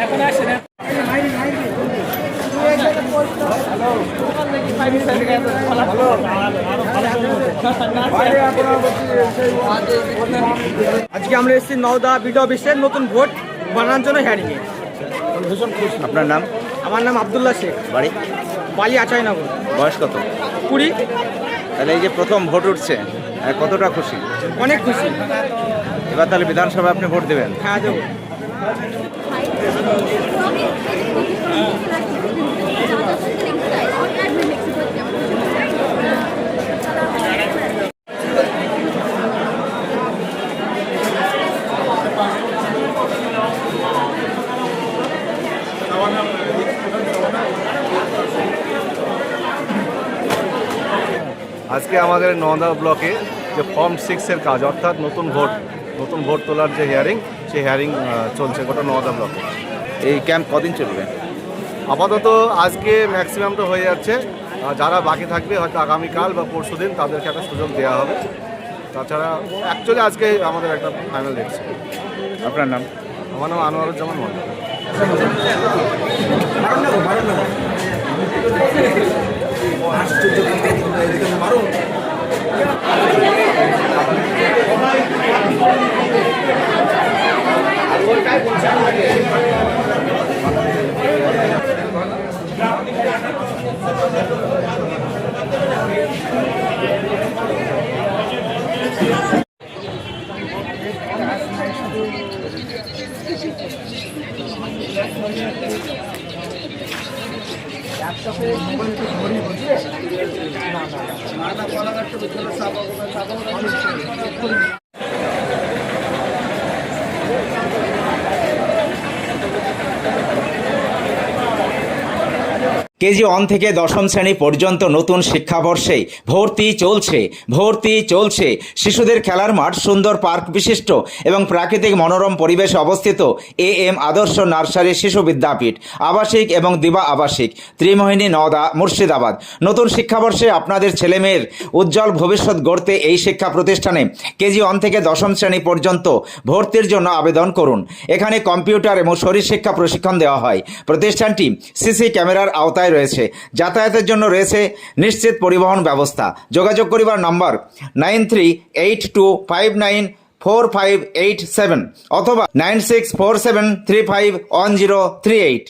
এখন আসে না আজকে আমরা এসেছি নওদা বিডি অফিসের নতুন ভোট বানানোর জন্য হ্যারিং এ। আপনার নাম? আমার নাম আব্দুল্লাহ শেখ, বাড়ি? বালি আচাইনগর। বয়স কত? 20। তাহলে এই যে প্রথম ভোট উঠছে, কতটা খুশি? অনেক খুশি। এবার তাহলে বিধানসভায় আপনি ভোট দেবেন? হ্যাঁ দেবো। আজকে আমাদের নওদা ব্লকে যে ফর্ম 6-এর কাজ, অর্থাৎ নতুন ভোট তোলার যে হিয়ারিং, সেই হিয়ারিং চলছে গোটা নওদা ব্লকে। এই ক্যাম্প কদিন চলবে? আপাতত আজকে ম্যাক্সিমামটা হয়ে যাচ্ছে, যারা বাকি থাকবে হয়তো আগামীকাল বা পরশু দিন তাদেরকে একটা সুযোগ দেওয়া হবে। তাছাড়া অ্যাকচুয়ালি আজকে আমাদের একটা ফাইনাল ডেট ছিল। আপনার নাম? আমার নাম আনোয়ারুজ্জামান মন্ডল। কেজি 1 থেকে দশম শ্রেণী পর্যন্ত নতুন শিক্ষাবর্ষে ভর্তি চলছে। শিশুদের খেলার মাঠ, সুন্দর পার্ক বিশিষ্ট এবং প্রাকৃতিক মনোরম পরিবেশে অবস্থিত AM আদর্শ নার্সারি শিশু বিদ্যাপীঠ, আবাসিক এবং দিবা আবাসিক, ত্রিমোহিনী, নওদা, মুর্শিদাবাদ। নতুন শিক্ষাবর্ষে আপনাদের ছেলেমেয়ের উজ্জ্বল ভবিষ্যৎ গড়তে এই শিক্ষা প্রতিষ্ঠানে কেজি 1 থেকে দশম শ্রেণী পর্যন্ত ভর্তির জন্য আবেদন করুন। এখানে কম্পিউটার এবং শরীর শিক্ষা প্রশিক্ষণ দেওয়া হয়। প্রতিষ্ঠানটি সিসি ক্যামেরার আওতায় রয়েছে। যাতায়াতের জন্য রয়েছে নিশ্চিত পরিবহন ব্যবস্থা। যোগাযোগ করিবার নম্বর 9382594587 অথবা 9647351038।